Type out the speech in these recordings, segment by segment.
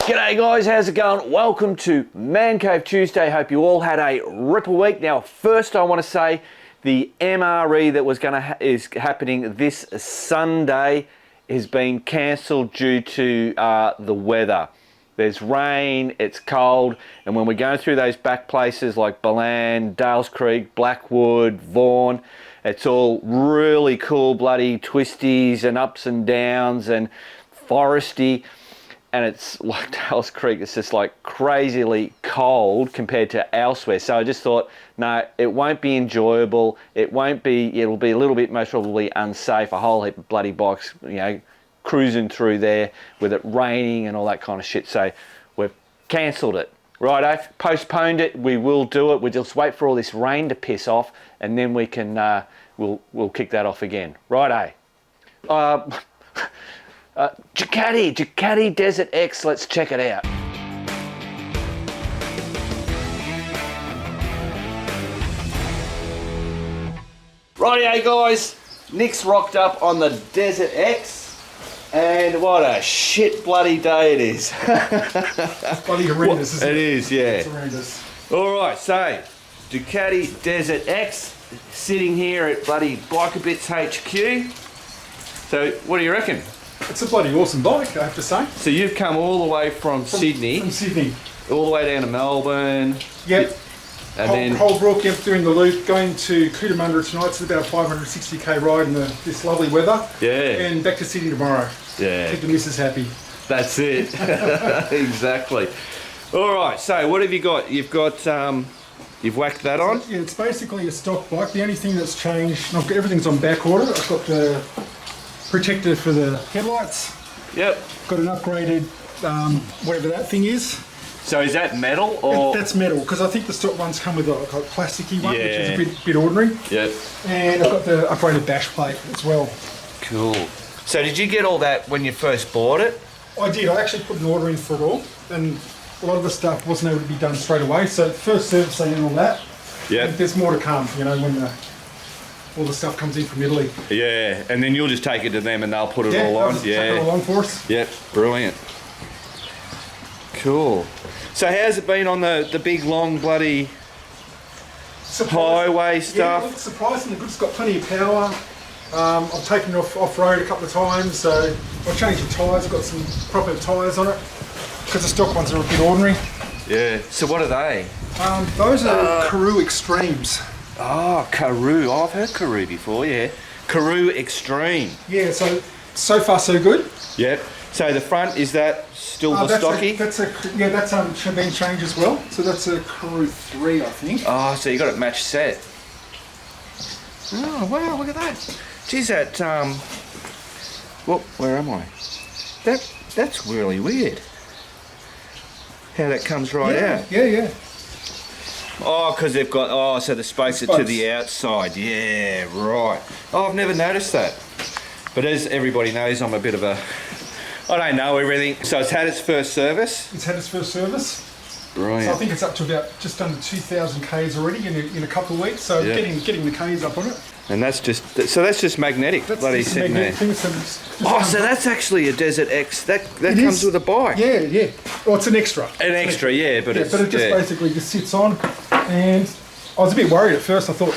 G'day guys, how's it going? Welcome to Man Cave Tuesday. Hope you all had a ripper week. Now, first I want to say the MRE that is happening this Sunday has been cancelled due to the weather. There's rain, it's cold, and when we're going through those back places like Balan, Dales Creek, Blackwood, Vaughan, it's all really cool, bloody twisties and ups and downs and foresty. And it's like Dales Creek, it's just like crazily cold compared to elsewhere. So I just thought, no, it won't be enjoyable. It'll be a little bit most probably unsafe. A whole heap of bloody bikes, cruising through there with it raining and all that kind of shit. So we've cancelled it. Righto, postponed it. We will do it. We'll just wait for all this rain to piss off, and then we can we'll kick that off again. Righto. Ducati DesertX. Let's check it out. Rightio guys, Nick's rocked up on the DesertX. And what a shit bloody day it is. It's bloody horrendous, isn't it? It is, yeah. It's horrendous. Alright, so Ducati DesertX sitting here at bloody Bikeabits HQ. So what do you reckon? It's a bloody awesome bike, I have to say. So you've come all the way from Sydney. From Sydney. All the way down to Melbourne. Yep. And then Holbrook, yep, doing the loop, going to Cootamundra tonight. It's about a 560k ride in this lovely weather. Yeah. And back to Sydney tomorrow. Yeah. Keep the missus happy. That's it. Exactly. All right, so what have you got? You've got, you've whacked that on? Yeah, it's basically a stock bike. The only thing that's changed, and everything's on back order. I've got the protector for the headlights. Yep. Got an upgraded, whatever that thing is. So is that metal or? That's metal, because I think the stock ones come with a plasticky one, which is a bit ordinary. Yep. And I've got the upgraded dash plate as well. Cool. So did you get all that when you first bought it? I did. I actually put an order in for it all, and a lot of the stuff wasn't able to be done straight away. So first servicing and all that. Yeah. There's more to come, when all the stuff comes in from Italy. Yeah, and then you'll just take it to them and they'll put it all on. Take it all on for us. Yep, brilliant. Cool. So how's it been on the big long bloody highway stuff? Yeah, it's surprisingly good. It's got plenty of power. I've taken it off-road a couple of times, so I've changed the tyres. I've got some proper tyres on it, because the stock ones are a bit ordinary. Yeah, so what are they? Those are Karoo Extremes. Oh, Karoo. Oh, I've heard Karoo before, yeah. Karoo Extreme. Yeah, so far so good. Yep. So the front, is that still the stocky? That's been changed as well. So that's a Karoo 3, I think. Oh, so you got it match set. Oh, wow, look at that. Geez, that, where am I? That's really weird. How that comes right out. Yeah. Oh, because they've got, so the spacer to the outside. Yeah, right. Oh, I've never noticed that. But as everybody knows, I'm a bit of a, I don't know everything. So it's had its first service? It's had its first service. Brilliant. So I think it's up to about just under 2,000 Ks already in a couple of weeks. So getting the Ks up on it. And that's just magnetic. That's bloody just sitting magnetic there. So that's actually a DesertX. That comes with a bike. Yeah. Well, it's an extra. An extra, yeah, but it just basically just sits on. And I was a bit worried at first. I thought,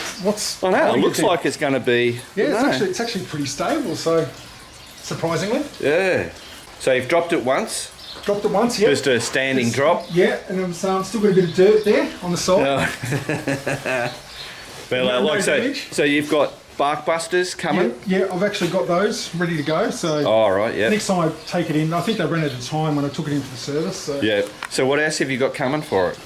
I know. It looks like it's going to be. Yeah, it's actually pretty stable. So surprisingly. Yeah. So you've dropped it once. Dropped it once, yeah. Just a standing drop. Yeah, and I'm still got a bit of dirt there on the side. Oh. So you've got bark busters coming? Yeah, I've actually got those ready to go. So next time I take it in, I think they ran out of time when I took it in for the service. So. Yeah. So what else have you got coming for it?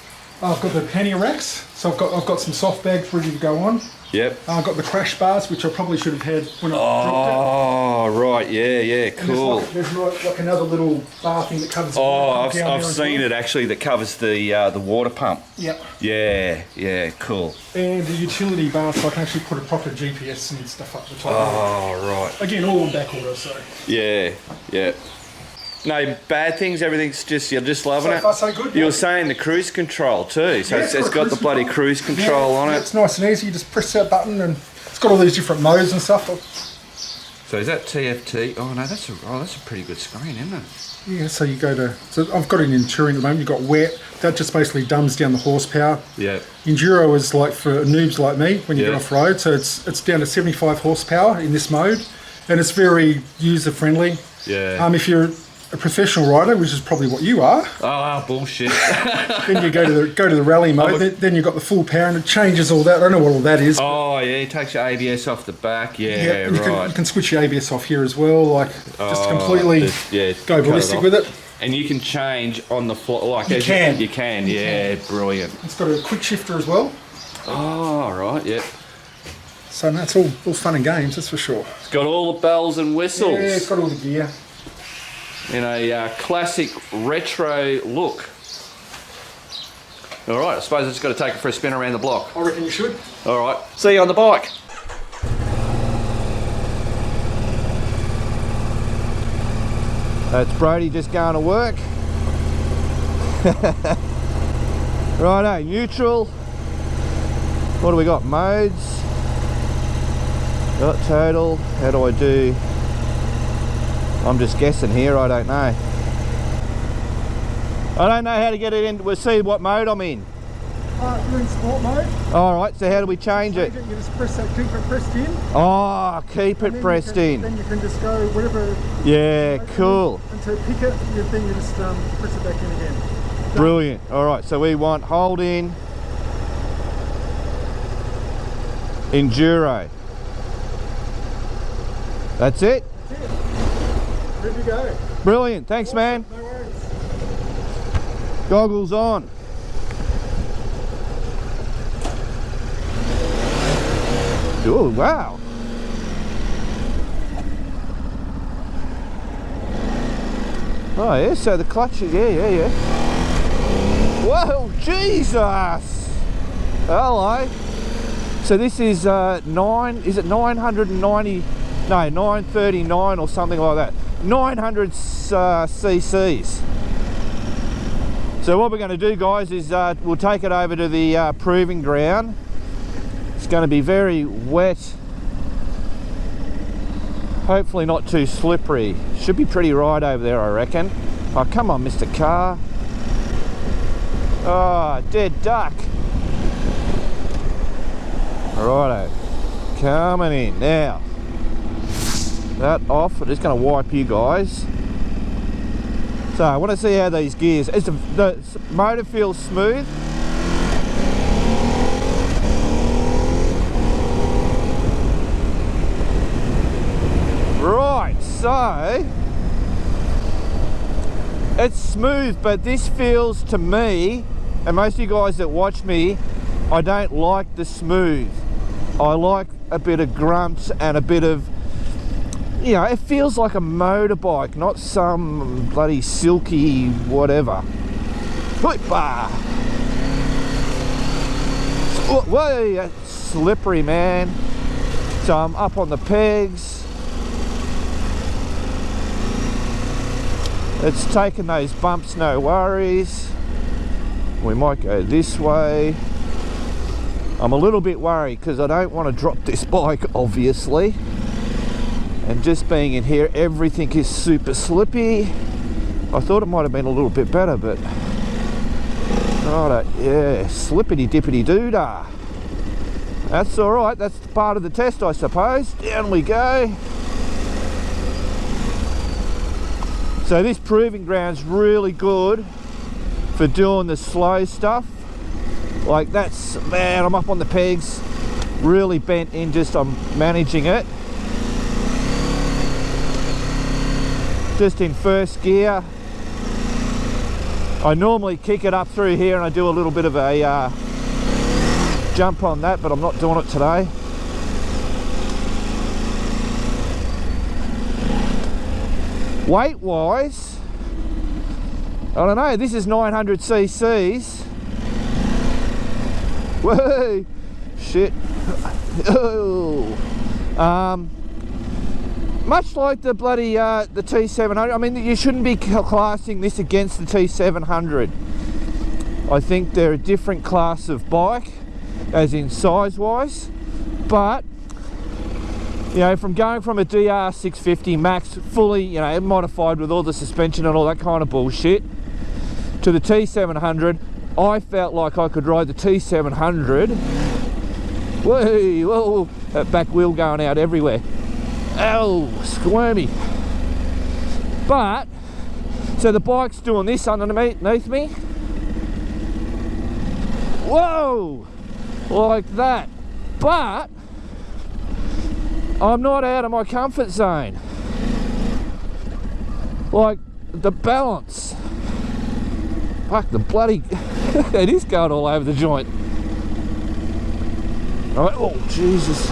I've got the pannier racks. So I've got some soft bags ready to go on. Yep. I've got the crash bars, which I probably should have had when I dropped it. Oh, right, yeah, cool. There's like another little bar thing that covers the water pump. I've seen it actually, that covers the water pump. Yep. Yeah, cool. And the utility bar, so I can actually put a proper GPS and stuff up the top. Oh, right. Again, all on back order, so. Yeah. No bad things, everything's just, you're just loving it. So far so good. You were saying the cruise control too, so it's got the bloody cruise control on it. It's nice and easy, you just press that button and it's got all these different modes and stuff. So is that TFT? Oh no, that's a pretty good screen, isn't it? Yeah, so you go to, so I've got an Touring at the moment, you've got wet, that just basically dumbs down the horsepower. Yeah. Enduro is like for noobs like me when you Yeah. get off road, so it's down to 75 horsepower in this mode, and it's very user friendly. Yeah. If you're a professional rider, which is probably what you are, Oh, bullshit. then you go to the rally mode. Then you've got the full power, and it changes all that. I don't know what all that is. Oh yeah, it takes your ABS off the back. Yeah, and right. you can switch your ABS off here as well, like just completely go ballistic with it. And you can change on the floor, like You can. You can, yeah, brilliant. It's got a quick shifter as well. Oh, right, yeah. So that's all fun and games, that's for sure. It's got all the bells and whistles. Yeah, it's got all the gear. In a classic retro look. All right, I suppose I've just got to take it for a spin around the block. I reckon you should. All right, see you on the bike. That's Brody just going to work. Righto, neutral. What do we got? Modes. Got total. How do I do? I'm just guessing here, I don't know. I don't know how to get it in. We'll see what mode I'm in. You're in sport mode. Alright, so how do we change it? You just press that, keep it pressed in. Oh, keep it pressed in. Then you can just go whatever. Yeah, cool. And to pick it, then you just press it back in again. Done. Brilliant. Alright, so we want hold in. Enduro. That's it? That's it. Ready to go. Brilliant, thanks man. No worries. Goggles on. Oh, wow. Oh yeah, so the clutch is, yeah. Whoa, Jesus! Hello. So this is is it 990, no, 939 or something like that. 900 cc's. So what we're going to do, guys, is we'll take it over to the proving ground. It's going to be very wet, hopefully not too slippery. Should be pretty right over there, I reckon. Oh, come on, Mr. Car. Oh, dead duck. Righto, coming in now. That off. I'm just going to wipe you guys. So I want to see how these gears. The motor feels smooth. Right, so it's smooth, but this feels to me, and most of you guys that watch me, I don't like the smooth. I like a bit of grunts and a bit of, you know, it feels like a motorbike, not some bloody silky whatever. Whoa, that's slippery, man. So I'm up on the pegs. It's taking those bumps, no worries. We might go this way. I'm a little bit worried because I don't want to drop this bike, obviously. And just being in here, everything is super slippy. I thought it might have been a little bit better, but right, yeah, slippity dippity doo-dah. That's all right. That's part of the test, I suppose. Down we go. So this proving ground's really good for doing the slow stuff. Like that's, man, I'm up on the pegs, really bent in, just I'm managing it. Just in first gear. I normally kick it up through here and I do a little bit of a jump on that, but I'm not doing it today. Weight wise, I don't know, this is 900 cc's. Whoa, shit. Oh. Much like the bloody the T700. I mean, you shouldn't be classing this against the T700. I think they're a different class of bike, as in size wise, but You know, from going from a DR650 Max fully, you know, modified with all the suspension and all that kind of bullshit, to the T700, I felt like I could ride the T700. Whoa, that back wheel going out everywhere. Oh, squirmy. But, so the bike's doing this underneath me. Whoa, like that. But, I'm not out of my comfort zone. Like, the balance. Fuck, the bloody... it is going all over the joint. Alright, oh, Jesus.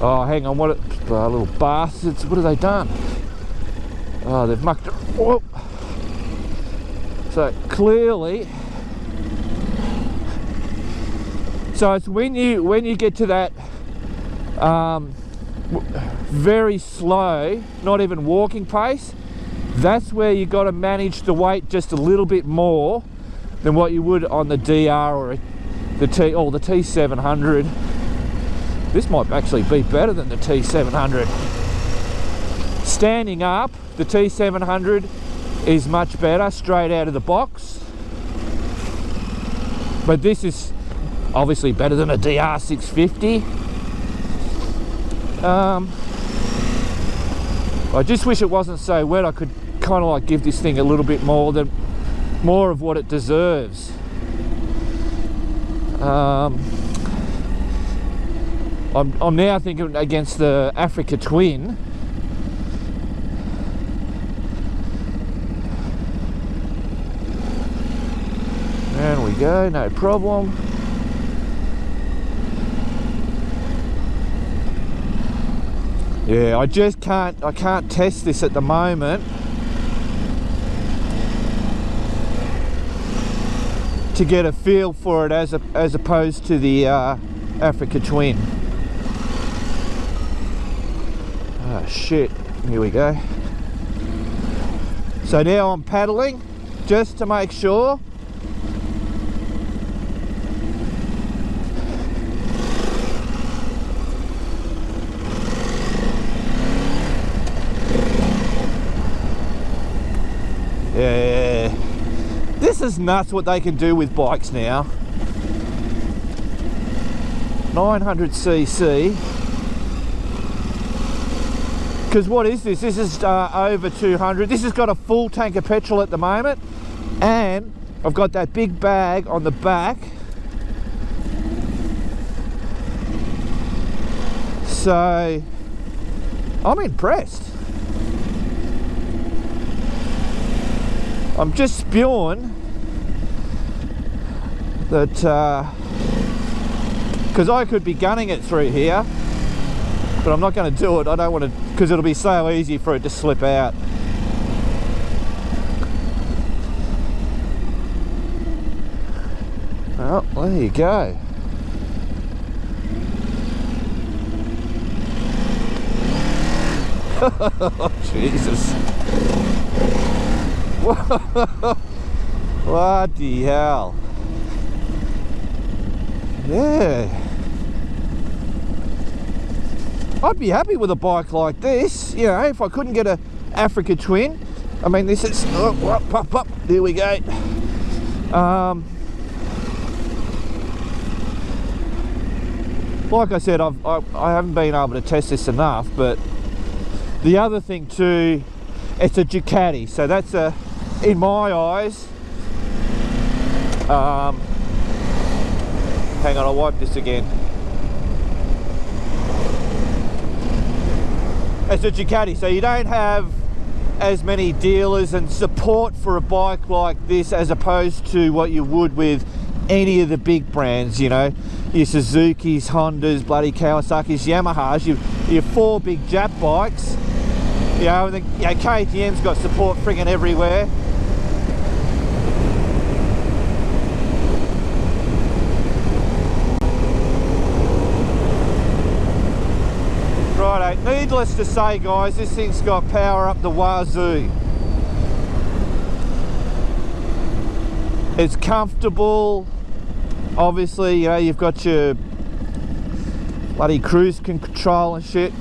Oh, hang on, what... little bastards, what have they done? Oh, they've mucked it. Whoa. So, clearly... So, it's when you get to that... very slow, not even walking pace, that's where you got to manage the weight just a little bit more than what you would on the DR or the T700. This might actually be better than the T700. Standing up, the T700 is much better straight out of the box, but this is obviously better than a DR650. I just wish it wasn't so wet. I could kind of like give this thing a little bit more of what it deserves. I'm now thinking against the Africa Twin. There we go, no problem. Yeah, I can't test this at the moment to get a feel for it as opposed to the Africa Twin. Oh shit, here we go. So now I'm paddling just to make sure. Yeah, this is nuts what they can do with bikes now. 900cc. Because what is this? This is over 200. This has got a full tank of petrol at the moment, and I've got that big bag on the back. So I'm impressed. I'm just spewing that because I could be gunning it through here, but I'm not going to do it. I don't want to, because it'll be so easy for it to slip out. Well, there you go. Oh, Jesus. Bloody hell. Yeah. I'd be happy with a bike like this, you know, if I couldn't get a Africa Twin. I mean, this is, up, there we go. Like I said, I haven't been able to test this enough, but the other thing too, it's a Ducati, so that's a, in my eyes, hang on, I'll wipe this again. It's a Ducati, so you don't have as many dealers and support for a bike like this as opposed to what you would with any of the big brands, you know, your Suzuki's, Hondas, bloody Kawasaki's, Yamahas, your four big Jap bikes. You know, I think, you know, KTM's got support friggin' everywhere. Righto, needless to say, guys, this thing's got power up the wazoo. It's comfortable. Obviously, you know, you've got your bloody cruise control and shit.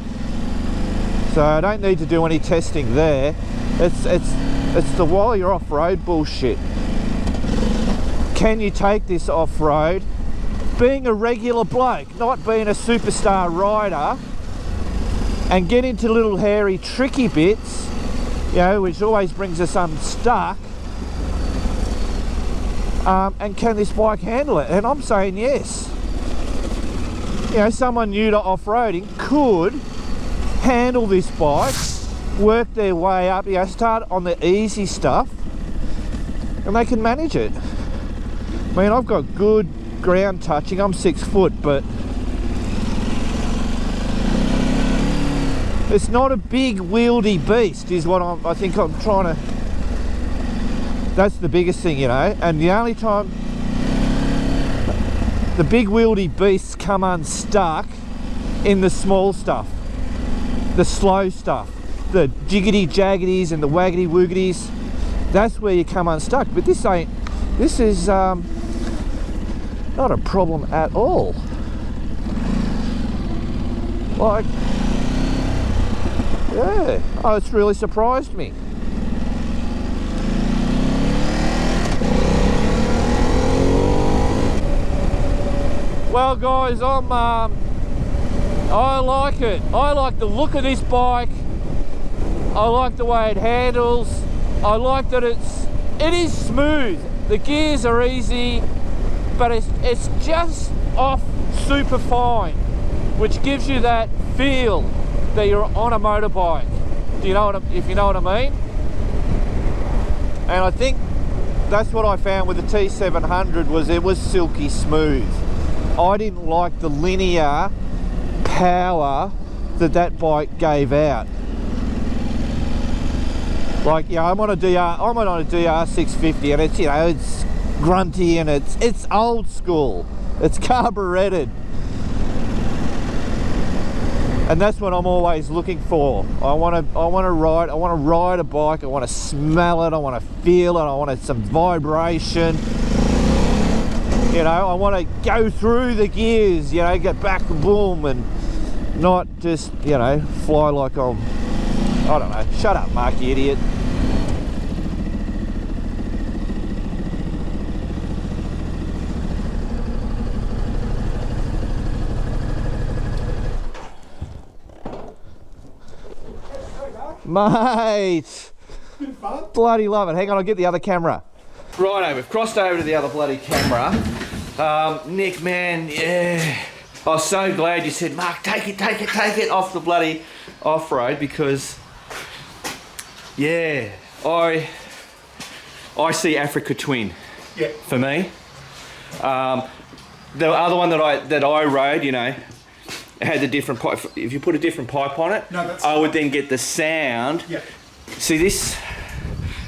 So I don't need to do any testing there. It's the while you're off-road bullshit. Can you take this off-road? Being a regular bloke, not being a superstar rider, and get into little hairy tricky bits, you know, which always brings us unstuck. And can this bike handle it? And I'm saying yes. You know, someone new to off-roading could handle this bike, work their way up, you know, start on the easy stuff, and they can manage it. I mean, I've got good ground touching. I'm 6 foot, but it's not a big wieldy beast is what I think I'm trying to, that's the biggest thing, you know. And the only time the big wieldy beasts come unstuck in the small stuff, the slow stuff, the jiggity jaggities and the waggity woogities. That's where you come unstuck. But this is not a problem at all. Like, yeah, oh, it's really surprised me. Well guys, I like it. I like the look of this bike. I like the way it handles. I like that it is smooth. The gears are easy, but it's just off super fine, which gives you that feel that you're on a motorbike. Do you know if you know what I mean? And I think that's what I found with the T700 was it was silky smooth. I didn't like the linear power that bike gave out. Like, yeah, I'm on a DR650, and it's, you know, it's grunty and it's old school. It's carburetted, and that's what I'm always looking for. I want to ride a bike. I want to smell it. I want to feel it. I want some vibration. You know, I want to go through the gears, you know, get back, boom, and not just, you know, fly like I'm, I don't know. Shut up, Mark, you idiot. Mate, been fun. Bloody love it. Hang on, I'll get the other camera. Righto, we've crossed over to the other bloody camera. Nick, man, yeah. I was so glad you said, Mark, take it off the bloody off-road, because, yeah, I see Africa Twin. Yeah. For me. The other one that I rode, you know, had the different pipe. If you put a different pipe on it, I would then get the sound. Yeah. See this?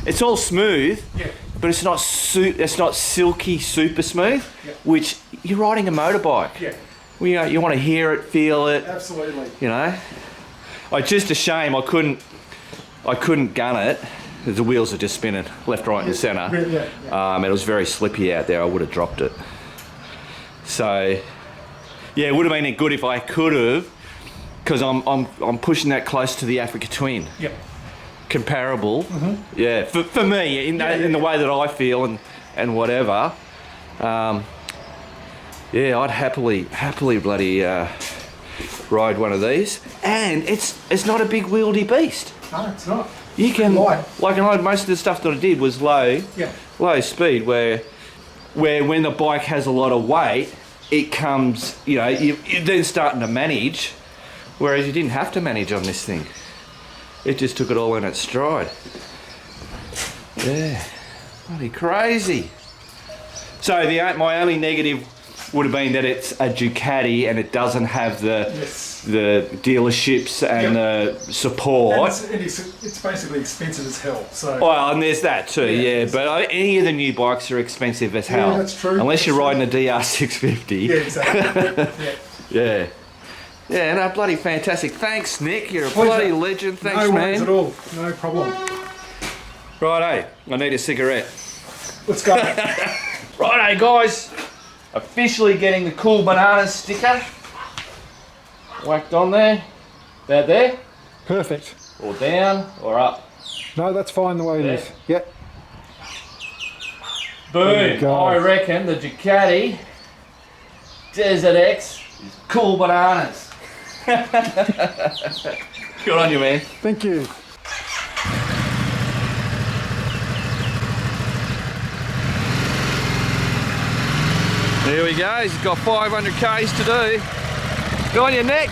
It's all smooth. Yeah. But it's not silky super smooth, yeah. Which you're riding a motorbike. Yeah. Well, you want to hear it, feel it. Absolutely. You know, just a shame I couldn't gun it. The wheels are just spinning left, right, and centre. Yeah. It was very slippy out there. I would have dropped it. So, yeah, it would have been good if I could have, because I'm pushing that close to the Africa Twin. Yep. Comparable, yeah, for me in the way that I feel and whatever, yeah, I'd happily bloody ride one of these, and it's not a big wieldy beast. No, it's not. You can most of the stuff that I did was low speed, where when the bike has a lot of weight, it comes, you know, you're then starting to manage, whereas you didn't have to manage on this thing. It just took it all in its stride. Yeah, bloody crazy. So my only negative would have been that it's a Ducati and it doesn't have the dealerships and the support. And it's basically expensive as hell. So. Well, and there's that too, yeah. But any of the new bikes are expensive as hell. Yeah, that's true. Unless you're riding a DR650. Yeah, exactly. Yeah. Yeah, no, bloody fantastic. Thanks, Nick. You're a bloody legend. Thanks, man. No worries at all. No problem. Righto, I need a cigarette. Let's go. Righto, guys. Officially getting the Cool Bananas sticker. whacked on there. About there? Perfect. Or down, or up. No, that's fine the way it is. Yep. Boom. I reckon the Ducati DesertX is cool bananas. Good on you, man. Thank you. There we go. He's got 500 Ks to do. Go on your neck.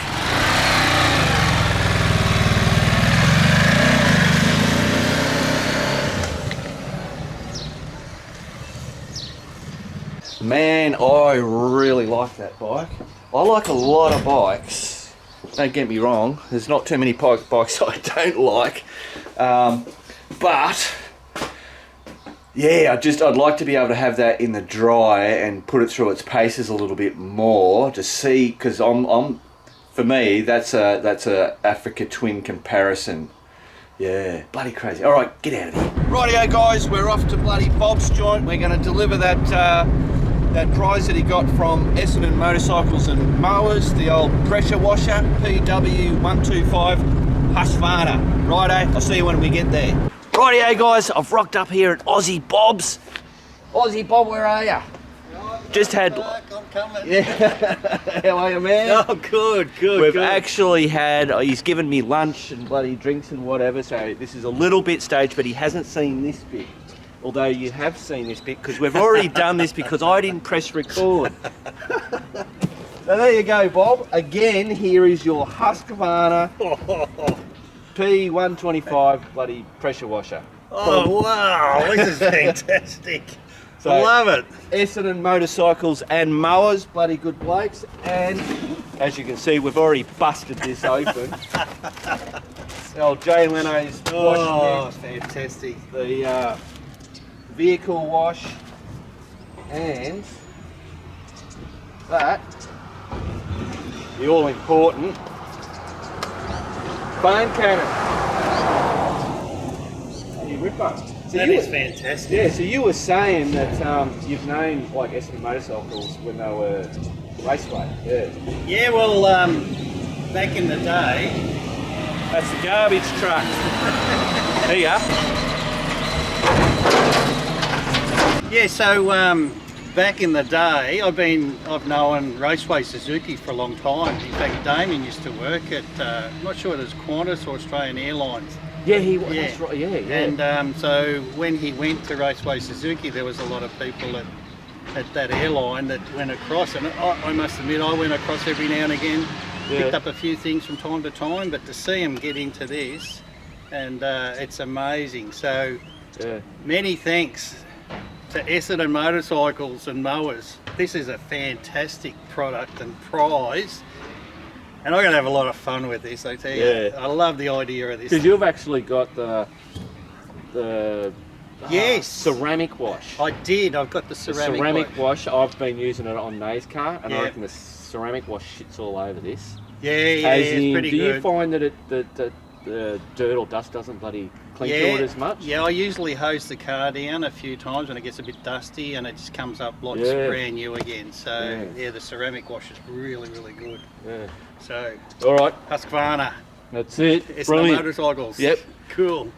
Man, I really like that bike. I like a lot of bikes. Don't get me wrong. There's not too many bikes I don't like. But yeah, I'd like to be able to have that in the dry and put it through its paces a little bit more to see, because for me that's a Africa Twin comparison. Yeah, bloody crazy. All right, get out of here. Rightio, guys, we're off to bloody Bob's joint. We're going to deliver that prize that he got from Essendon Motorcycles and Mowers, the old pressure washer, PW125 Husqvarna. Righto, I'll see you when we get there. Rightio, guys, I've rocked up here at Aussie Bob's. Aussie Bob, where are you? Just had... I'm coming. Yeah. How are you, man? Oh, good. We've actually had... he's given me lunch and bloody drinks and whatever, so this is a little bit staged, but he hasn't seen this bit. Although you have seen this bit, because we've already done this because I didn't press record. So there you go, Bob. Again, here is your Husqvarna P125 bloody pressure washer. Oh, wow, this is fantastic. So, I love it. Essendon Motorcycles and Mowers, bloody good blokes. And as you can see, we've already busted this open. The old Jay Leno's wash. Fantastic. The vehicle wash, and that, the all important phone cannon. Hey, ripper. So That is fantastic. Yeah, so you were saying that you've known like Essendon Motorcycles when they were raceway. Yeah. Yeah, well, back in the day, That's the garbage truck. There you go. yeah, so back in the day, I've known Raceway Suzuki for a long time. In fact, Damien used to work at, I'm not sure whether it was Qantas or Australian Airlines. Yeah, that's right, yeah. And so when he went to Raceway Suzuki, there was a lot of people at that airline that went across, and I must admit, I went across every now and again, picked up a few things from time to time, but to see him get into this, and it's amazing. So many thanks to Essendon Motorcycles and Mowers. This is a fantastic product and prize, and I'm going to have a lot of fun with this, I tell you. Yeah. I love the idea of this. Because you've actually got the yes, ceramic wash. I did. I've got the ceramic wash. I've been using it on Nate's car, and Yeah. I reckon the ceramic wash shits all over this. Yeah, As it's pretty do good. you find that the dirt or dust doesn't bloody clean through it as much? Yeah, I usually hose the car down a few times when it gets a bit dusty, and it just comes up like it's brand new again. So yeah, the ceramic wash is really, really good. Yeah. So All right, Husqvarna, that's it. Essendon Brilliant. Motorcycles. Yep. Cool.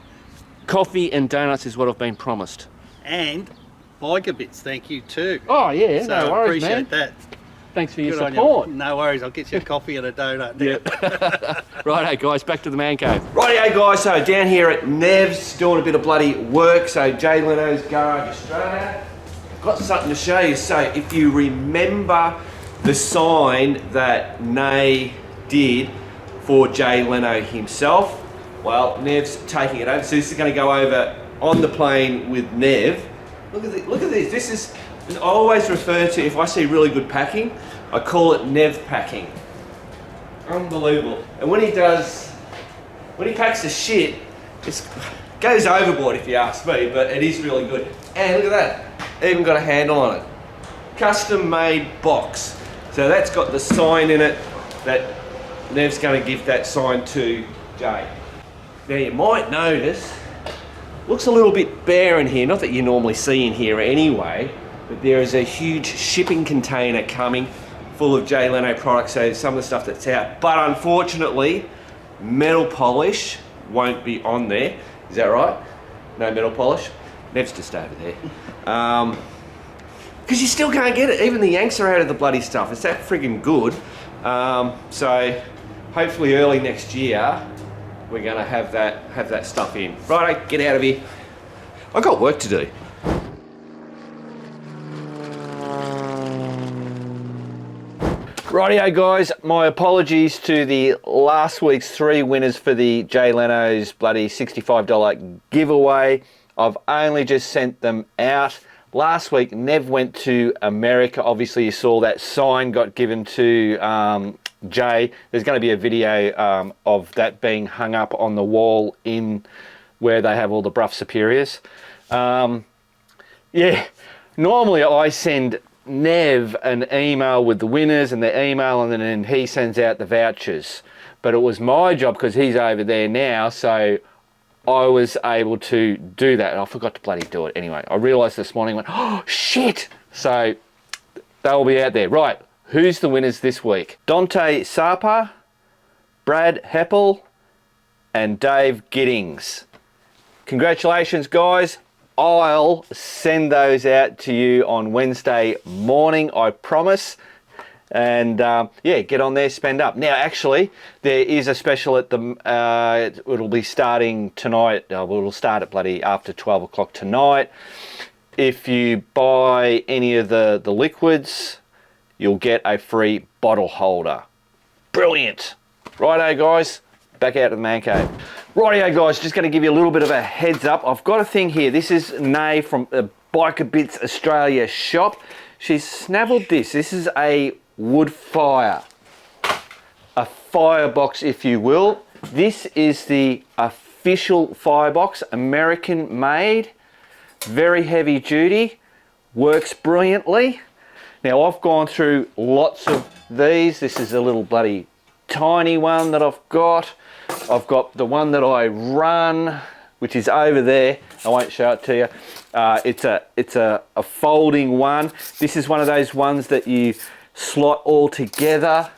Coffee and donuts is what I've been promised. And biker bits, thank you too. Oh yeah, So no I worries, man. appreciate that. Thanks for your Good on support. you. No worries, I'll get you a coffee and a donut. Yep. Righto, guys, back to the man cave. Righto, guys, so down here at Nev's, doing a bit of bloody work. So Jay Leno's Garage Australia. Got something to show you. So if you remember the sign that Nay did for Jay Leno himself, well, Nev's taking it over. So this is going to go over on the plane with Nev. Look at this. Look at this. This is. I always refer to, if I see really good packing, I call it Nev packing. Unbelievable. And when he packs the shit, it goes overboard if you ask me, but it is really good. And look at that, even got a handle on it. Custom made box. So that's got the sign in it that Nev's going to give that sign to Jay. Now you might notice, looks a little bit bare in here, not that you normally see in here anyway, but there is a huge shipping container coming full of Jay Leno products, so some of the stuff that's out. But unfortunately, metal polish won't be on there. Is that right? No metal polish? Nev's just over there. Because you still can't get it. Even the Yanks are out of the bloody stuff. It's that friggin' good. So hopefully early next year, we're gonna have that stuff in. Righto, get out of here. I've got work to do. Rightio guys, my apologies to the last week's 3 winners for the Jay Leno's bloody $65 giveaway. I've only just sent them out. Last week, Nev went to America. Obviously, you saw that sign got given to Jay. There's going to be a video of that being hung up on the wall in where they have all the Bruff Superiors. Yeah, normally I send Nev an email with the winners and the email, and then he sends out the vouchers. But it was my job because he's over there now, so I was able to do that, and I forgot to bloody do it anyway. I realised this morning, went, oh shit! So they'll be out there. Right, who's the winners this week? Dante Sapa, Brad Heppel, and Dave Giddings. Congratulations, guys. I'll send those out to you on Wednesday morning, I promise. And yeah, get on there, spend up. Now, actually, there is a special at the, it'll be starting tonight. It'll start at bloody after 12 o'clock tonight. If you buy any of the liquids, you'll get a free bottle holder. Brilliant. Righto, guys. Back out to the man cave. Rightio guys, just going to give you a little bit of a heads up. I've got a thing here. This is Nay from the Biker Bits Australia shop. She's snavelled this. This is a wood fire. A firebox, if you will. This is the official firebox, American made. Very heavy duty. Works brilliantly. Now I've gone through lots of these. This is a little bloody tiny one that I've got. I've got the one that I run, which is over there. I won't show it to you. It's a folding one. This is one of those ones that you slot all together.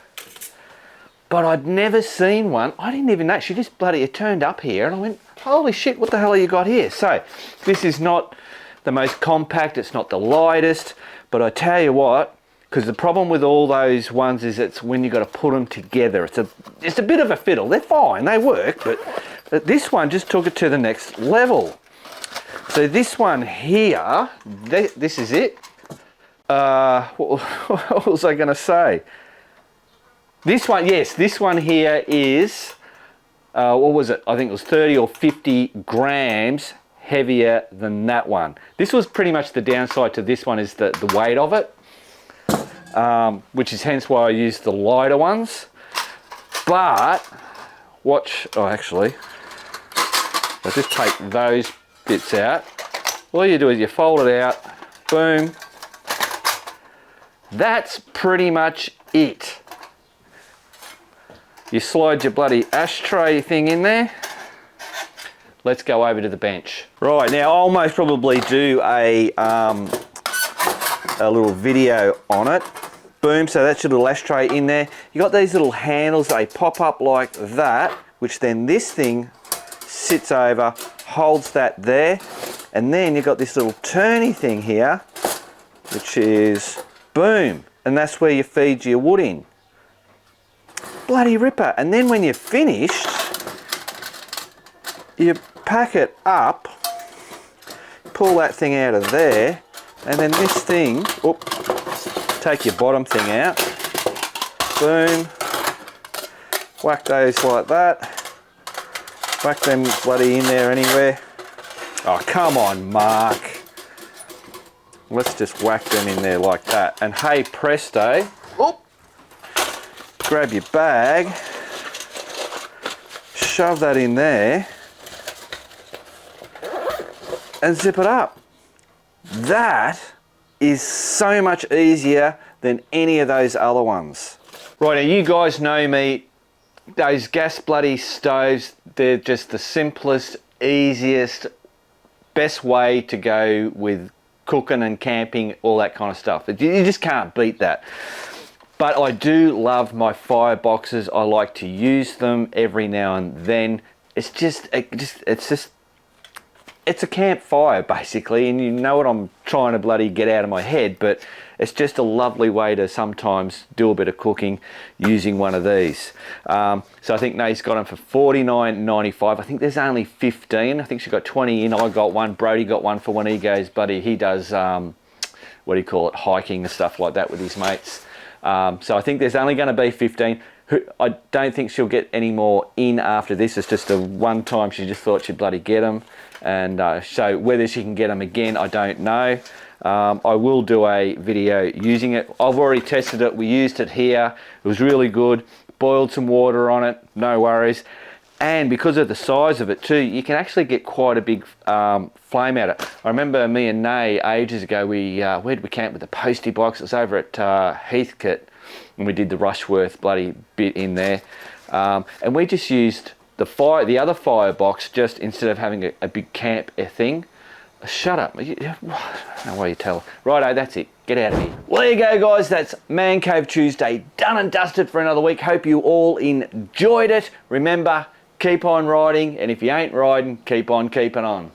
But I'd never seen one. I didn't even know. She just bloody, it turned up here and I went, holy shit, what the hell have you got here? So this is not the most compact. It's not the lightest. But I tell you what, because the problem with all those ones is it's when you've got to put them together. It's a bit of a fiddle. They're fine, they work, but this one just took it to the next level. So this one here, this is it. What was I going to say? This one, yes, this one here is, what was it? I think it was 30 or 50 grams heavier than that one. This was pretty much the downside to this one, is the weight of it. Which is hence why I use the lighter ones. But watch, oh actually, I just take those bits out. All you do is you fold it out, boom. That's pretty much it. You slide your bloody ashtray thing in there. Let's go over to the bench. Right, now I'll most probably do a little video on it. Boom, so that's your little ashtray in there. You got these little handles, they pop up like that, which then this thing sits over, holds that there, and then you've got this little turny thing here, which is boom, and that's where you feed your wood in. Bloody ripper. And then when you're finished, you pack it up, pull that thing out of there, and then this thing, take your bottom thing out, boom, whack those like that, whack them bloody in there anywhere. Oh, come on, Mark. Let's just whack them in there like that. And hey presto, grab your bag, shove that in there, and zip it up. That is so much easier than any of those other ones. Right, now you guys know me, those gas bloody stoves, they're just the simplest, easiest, best way to go with cooking and camping, all that kind of stuff. You just can't beat that. But I do love my fire boxes. I like to use them every now and then. It's a campfire basically, and you know what I'm trying to bloody get out of my head, but it's just a lovely way to sometimes do a bit of cooking using one of these. So I think Nate's got them for $49.95. I think there's only 15. I think she got 20 in. I got one. Brody got one for when he goes, buddy. He does what do you call it, hiking and stuff like that with his mates. So I think there's only going to be 15. I don't think she'll get any more in after this. It's just a one time she just thought she'd bloody get them. And so whether she can get them again, I don't know. I will do a video using it. I've already tested it. We used it here. It was really good. Boiled some water on it, no worries. And because of the size of it too, you can actually get quite a big flame out of it. I remember me and Nay ages ago, where did we camp with the postie box? It was over at Heathcote, and we did the Rushworth bloody bit in there. And we just used the other firebox, just instead of having a big camp thing. Shut up. I don't know why you tell. Righto, that's it. Get out of here. Well, there you go, guys. That's Man Cave Tuesday done and dusted for another week. Hope you all enjoyed it. Remember, keep on riding, and if you ain't riding, keep on keeping on.